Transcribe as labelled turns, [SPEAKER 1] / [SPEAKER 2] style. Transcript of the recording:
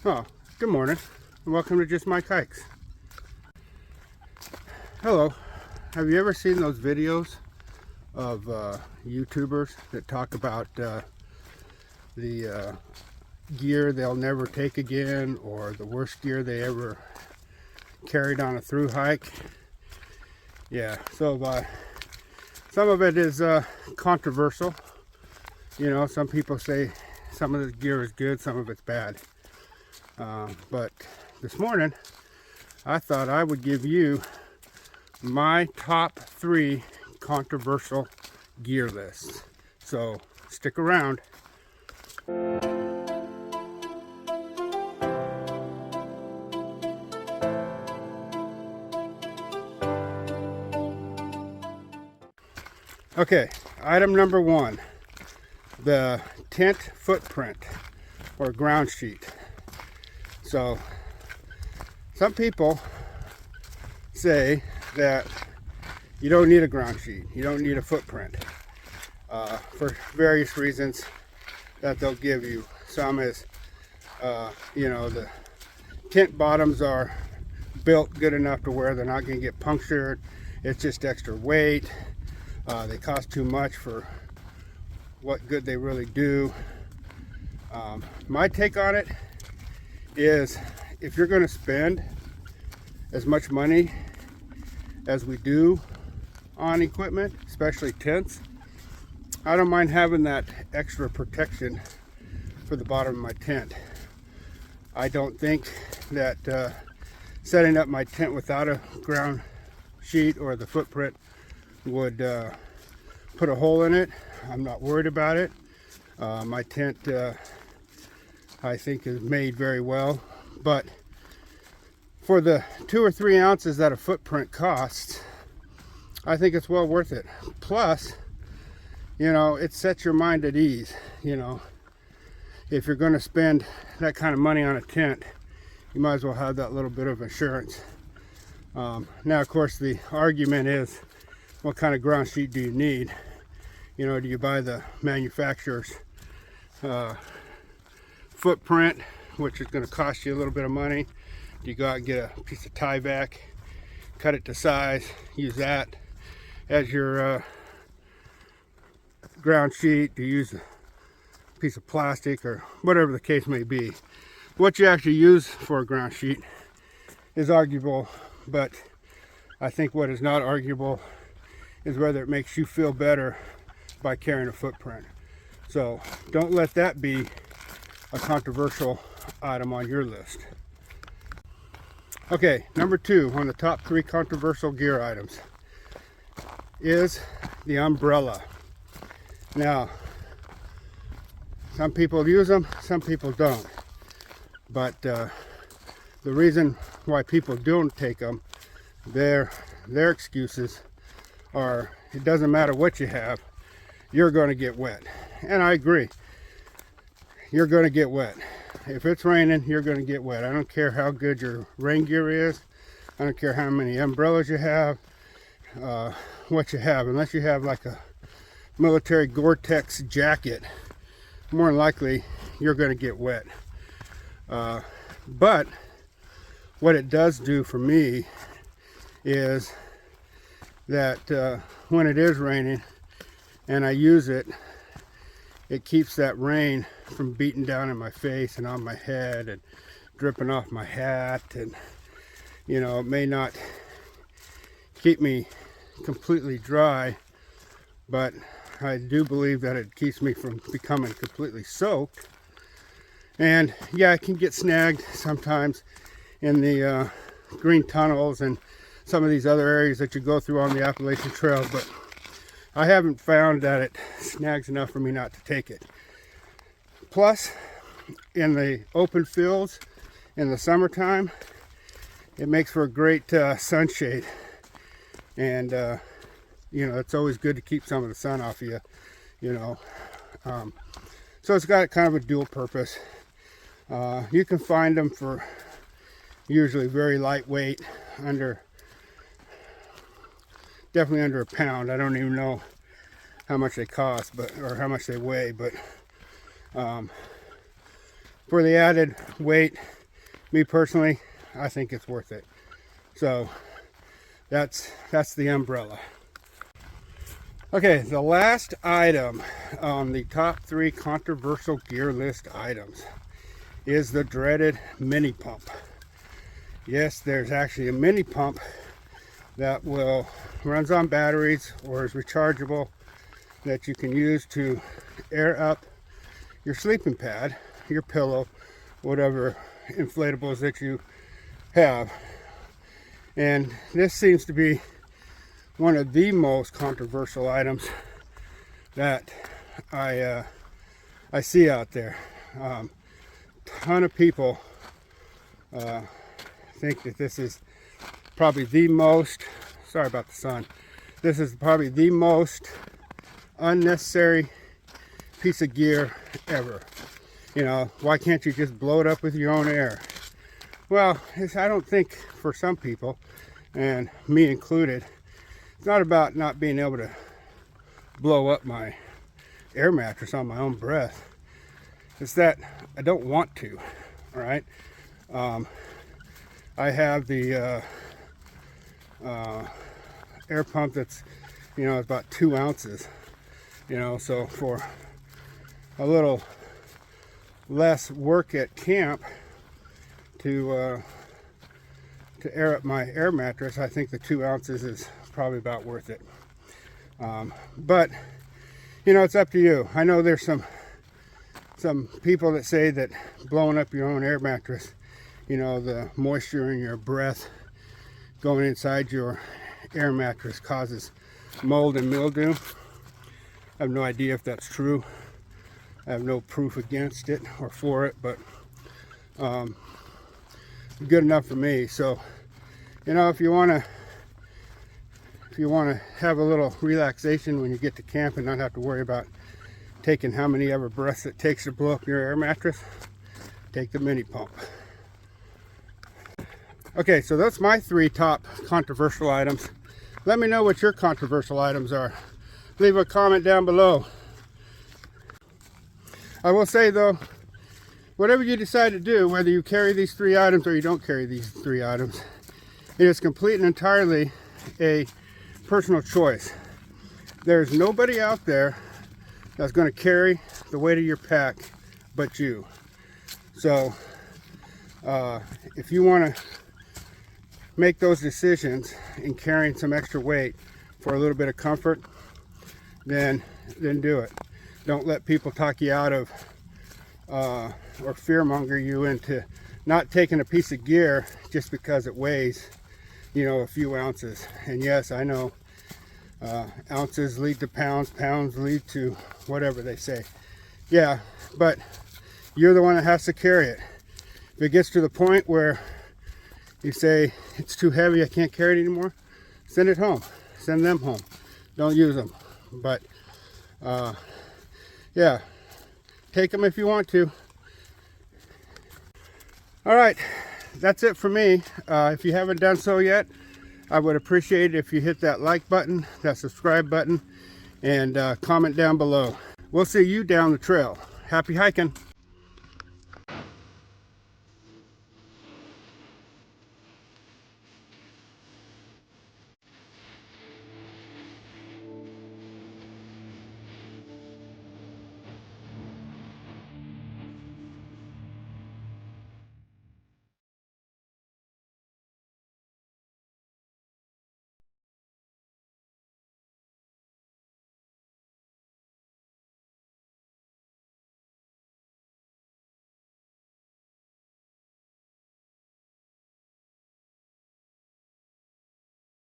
[SPEAKER 1] Oh, good morning, and welcome to Just Mike Hikes. Hello, have you ever seen those videos of YouTubers that talk about the gear they'll never take again, or the worst gear they ever carried on a through hike? Yeah, so some of it is controversial. You know, some people say some of the gear is good, some of it's bad. But this morning, I thought I would give you my top 3 controversial gear lists. So stick around. Okay, item number 1, the tent footprint or ground sheet. So some people say that you don't need a ground sheet, you don't need a footprint, for various reasons that they'll give you. Some is, you know, the tent bottoms are built good enough to where they're not going to get punctured. It's just extra weight. They cost too much for what good they really do. My take on it is, if you're going to spend as much money as we do on equipment, especially tents, I don't mind having that extra protection for the bottom of my tent. I don't think that setting up my tent without a ground sheet or the footprint would put a hole in it. I'm not worried about it. My tent I think is made very well, but for the 2 or 3 ounces that a footprint costs, I think it's well worth it. Plus, you know, it sets your mind at ease. You know, if you're going to spend that kind of money on a tent, you might as well have that little bit of insurance. Now, of course, the argument is, what kind of ground sheet do you need? You know, do you buy the manufacturer's footprint, which is going to cost you a little bit of money? Do you go out and get a piece of tie-back, cut it to size, use that as your ground sheet? Do you use a piece of plastic, or whatever the case may be? What you actually use for a ground sheet is arguable, but I think what is not arguable is whether it makes you feel better by carrying a footprint. So don't let that be a controversial item on your list. Okay, number 2 on the top 3 controversial gear items is the umbrella. Now, some people use them, some people don't. But the reason why people don't take them, their excuses are, it doesn't matter what you have, you're going to get wet. And I agree. You're going to get wet. If it's raining, you're going to get wet. I don't care how good your rain gear is. I don't care how many umbrellas you have, what you have. Unless you have like a military Gore-Tex jacket, more than likely you're going to get wet. But what it does do for me is that when it is raining and I use it, it keeps that rain from beating down in my face and on my head and dripping off my hat. And you know, it may not keep me completely dry, but I do believe that it keeps me from becoming completely soaked. And yeah, it can get snagged sometimes in the green tunnels and some of these other areas that you go through on the Appalachian Trail, but I haven't found that it snags enough for me not to take it. Plus, in the open fields in the summertime, it makes for a great sunshade. And you know, it's always good to keep some of the sun off of you, you know. So it's got kind of a dual purpose. You can find them for usually very lightweight, definitely under a pound. I don't even know how much they cost, but or how much they weigh, but for the added weight, me personally, I think it's worth it. So that's the umbrella. Okay, the last item on the top 3 controversial gear list items is the dreaded mini pump. Yes, there's actually a mini pump that runs on batteries or is rechargeable, that you can use to air up your sleeping pad, your pillow, whatever inflatables that you have. And this seems to be one of the most controversial items that I see out there. Ton of people think that this is probably the most, sorry about the sun, this is probably the most unnecessary piece of gear ever. You know, why can't you just blow it up with your own air? Well, I don't think, for some people, and me included, it's not about not being able to blow up my air mattress on my own breath. It's that I don't want to, all right? I have the air pump that's, you know, about 2 ounces, you know, so for a little less work at camp to air up my air mattress, I think the 2 ounces is probably about worth it. But you know, it's up to you. I know there's some people that say that blowing up your own air mattress, you know, the moisture in your breath going inside your air mattress causes mold and mildew. I have no idea if that's true. I have no proof against it or for it, but good enough for me. So, you know, if you want to have a little relaxation when you get to camp and not have to worry about taking how many ever breaths it takes to blow up your air mattress, take the mini pump. Okay, so that's my 3 top controversial items. Let me know what your controversial items are. Leave a comment down below. I will say though, whatever you decide to do, whether you carry these 3 items or you don't carry these 3 items, it is complete and entirely a personal choice. There's nobody out there that's going to carry the weight of your pack but you. So if you want to make those decisions in carrying some extra weight for a little bit of comfort, then do it. Don't let people talk you out of or fearmonger you into not taking a piece of gear just because it weighs, you know, a few ounces. And yes, I know ounces lead to pounds, pounds lead to whatever they say. Yeah, but you're the one that has to carry it. If it gets to the point where you say it's too heavy, I can't carry it anymore, send it home. Send them home. Don't use them. But yeah, take them if you want to. All right, that's it for me. If you haven't done so yet, I would appreciate it if you hit that like button, that subscribe button, and comment down below. We'll see you down the trail. Happy hiking.